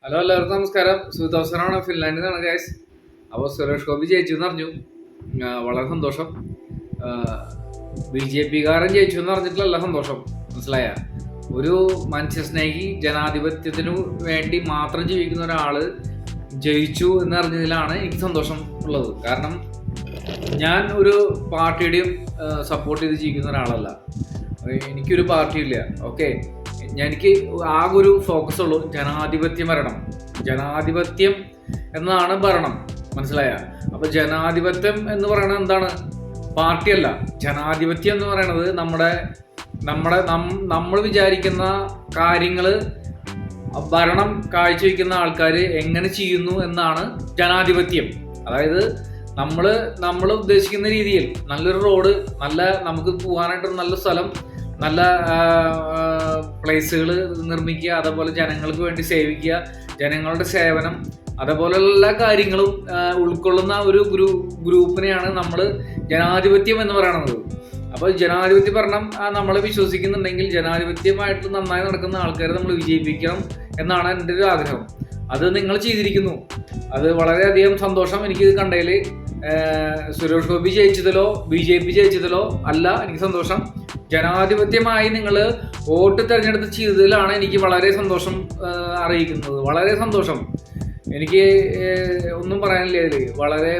Hello, എല്ലാവർക്കും നമസ്കാരം. സുഹൃത്തവസരമാണ് ഫിൻലാൻഡിൽ നിന്നാണ് ഗൈസ്. അപ്പോൾ സുരേഷ് ഗോപി ജയിച്ചു എന്ന് അറിഞ്ഞു. വളരെ സന്തോഷം. BJP കാരൻ ജയിച്ചു എന്ന് പറഞ്ഞിട്ടുള്ള സന്തോഷം. മനസ്സിലായ ഒരു മനുഷ്യസ്നേഹി ജനാധിപത്യത്തിനു വേണ്ടി മാത്രം ജീവിക്കുന്ന ഒരാള് ജയിച്ചു എന്ന് അറിഞ്ഞതിലാണ് എനിക്ക് സന്തോഷം ഉള്ളത്. കാരണം ഞാൻ ഒരു പാർട്ടിയുടെയും സപ്പോർട്ട് ചെയ്ത് ജീവിക്കുന്ന ഒരാളല്ല. എനിക്കൊരു പാർട്ടിയില്ല. ഓക്കെ, എനിക്ക് ആകെ ഒരു ഫോക്കസ് ഉള്ളൂ, ജനാധിപത്യം വരണം. ജനാധിപത്യം എന്നാണ് ഭരണം. മനസ്സിലായ? അപ്പൊ ജനാധിപത്യം എന്ന് പറയുന്നത് എന്താണ്? പാർട്ടിയല്ല. ജനാധിപത്യം എന്ന് പറയുന്നത് നമ്മൾ വിചാരിക്കുന്ന കാര്യങ്ങള് ഭരണം കാഴ്ചവെക്കുന്ന ആൾക്കാർ എങ്ങനെ ചെയ്യുന്നു എന്നാണ് ജനാധിപത്യം. അതായത് നമ്മൾ ഉദ്ദേശിക്കുന്ന രീതിയിൽ നല്ലൊരു റോഡ്, നമുക്ക് പോകാനായിട്ടൊരു നല്ല സ്ഥലം, നല്ല പ്ലേസുകൾ നിർമ്മിക്കുക, അതേപോലെ ജനങ്ങൾക്ക് വേണ്ടി സേവിക്കുക, ജനങ്ങളുടെ സേവനം, അതേപോലെയുള്ള എല്ലാ കാര്യങ്ങളും ഉൾക്കൊള്ളുന്ന ഒരു ഗ്രൂപ്പിനെയാണ് നമ്മൾ ജനാധിപത്യം എന്ന് പറയുന്നത്. അപ്പോൾ ജനാധിപത്യ ഭരണം നമ്മൾ വിശ്വസിക്കുന്നുണ്ടെങ്കിൽ ജനാധിപത്യമായിട്ട് നന്നായി നടക്കുന്ന ആൾക്കാരെ നമ്മൾ വിജയിപ്പിക്കണം എന്നാണ് എൻ്റെ ഒരു ആഗ്രഹം. അത് നിങ്ങൾ ചെയ്തിരിക്കുന്നു. അത് വളരെയധികം സന്തോഷം എനിക്കിത് കണ്ടതിൽ. സുരേഷ് ഗോപി ജയിച്ചതിലോ BJP ജയിച്ചതിലോ അല്ല എനിക്ക് സന്തോഷം. ജനാധിപത്യമായി നിങ്ങൾ വോട്ട് തിരഞ്ഞെടുത്ത് ചെയ്തതിലാണ് എനിക്ക് വളരെ സന്തോഷം അറിയിക്കുന്നത്. വളരെ സന്തോഷം. എനിക്ക് ഒന്നും പറയാനില്ല ഇതിൽ.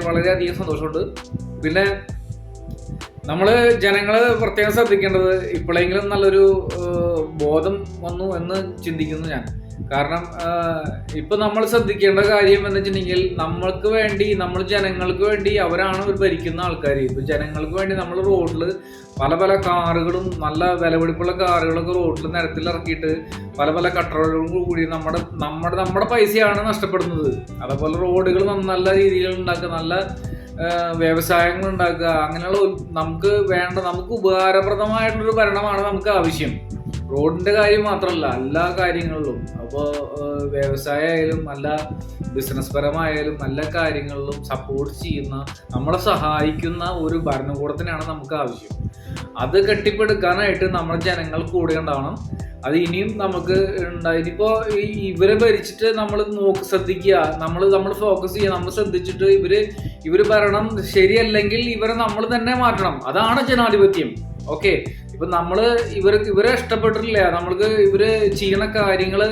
വളരെയധികം സന്തോഷമുണ്ട്. പിന്നെ ജനങ്ങൾ പ്രത്യേകം ശ്രദ്ധിക്കേണ്ടത്, ഇപ്പോഴെങ്കിലും നല്ലൊരു ബോധം വന്നു എന്ന് ചിന്തിക്കുന്നു ഞാൻ. കാരണം ഇപ്പൊ നമ്മൾ ശ്രദ്ധിക്കേണ്ട കാര്യം എന്ന് വെച്ചിട്ടുണ്ടെങ്കിൽ, നമ്മൾക്ക് വേണ്ടി, നമ്മൾ ജനങ്ങൾക്ക് വേണ്ടി അവരാണ് ഒരു ഭരിക്കുന്ന ആൾക്കാർ. ഇപ്പൊ ജനങ്ങൾക്ക് വേണ്ടി നമ്മൾ റോഡിൽ പല കാറുകളും, നല്ല വിലപിടിപ്പുള്ള കാറുകളൊക്കെ റോഡിൽ നിരത്തിൽ ഇറക്കിയിട്ട് പല കട്ടറുകളും കൂടി നമ്മുടെ പൈസയാണ് നഷ്ടപ്പെടുന്നത്. അതേപോലെ റോഡുകൾ നല്ല രീതിയിൽ ഉണ്ടാക്കുക, നല്ല വ്യവസായങ്ങൾ ഉണ്ടാക്കുക, അങ്ങനെയുള്ള നമുക്ക് ഉപകാരപ്രദമായിട്ടുള്ളൊരു ഭരണമാണ് നമുക്ക് ആവശ്യം. റോഡിന്റെ കാര്യം മാത്രമല്ല, എല്ലാ കാര്യങ്ങളിലും. അപ്പോൾ വ്യവസായമായാലും നല്ല ബിസിനസ് പരമായാലും എല്ലാ കാര്യങ്ങളിലും സപ്പോർട്ട് ചെയ്യുന്ന, നമ്മളെ സഹായിക്കുന്ന ഒരു ഭരണകൂടത്തിനാണ് നമുക്ക് ആവശ്യം. അത് കെട്ടിപ്പടുക്കാനായിട്ട് നമ്മുടെ ജനങ്ങൾ കൂടെ ഉണ്ടാവണം. അത് ഇനിയും നമുക്ക് ഇനിയിപ്പോ ഇവരെ ഭരിച്ചിട്ട് നമ്മൾ ശ്രദ്ധിക്കുക, നമ്മൾ ഫോക്കസ് ചെയ്യുക, നമ്മൾ ശ്രദ്ധിച്ചിട്ട് ഇവര് ഭരണം ശരിയല്ലെങ്കിൽ ഇവരെ നമ്മൾ തന്നെ മാറ്റണം. അതാണ് ജനാധിപത്യം. ഓക്കെ, ഇപ്പൊ ഇവരെ ഇഷ്ടപ്പെട്ടിട്ടില്ല, നമ്മൾക്ക് ഇവര് ചെയ്യണ കാര്യങ്ങള്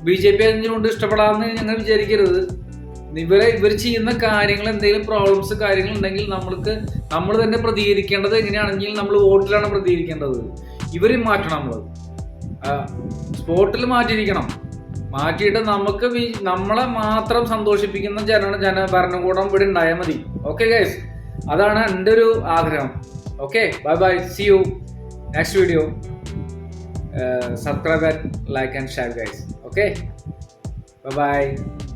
BJP കൊണ്ട് ഇഷ്ടപ്പെടാമെന്ന് ഞങ്ങൾ വിചാരിക്കരുത്. ഇവർ ചെയ്യുന്ന കാര്യങ്ങൾ, എന്തെങ്കിലും പ്രോബ്ലംസ് കാര്യങ്ങൾ ഉണ്ടെങ്കിൽ നമ്മൾ തന്നെ പ്രതികരിക്കേണ്ടത് എങ്ങനെയാണെങ്കിൽ നമ്മൾ വോട്ടിലാണ് പ്രതികരിക്കേണ്ടത്. ഇവരെ മാറ്റണം. നമ്മൾ സ്പോട്ടിൽ മാറ്റിയിട്ട് നമ്മളെ മാത്രം സന്തോഷിപ്പിക്കുന്ന ഭരണകൂടം ഇവിടെ ഉണ്ടായാൽ മതി. ഓക്കെ ഗൈസ്, അതാണ് എൻ്റെ ഒരു ആഗ്രഹം. Okay, bye, see you next video. Subscribe and like and share guys. Okay, bye bye.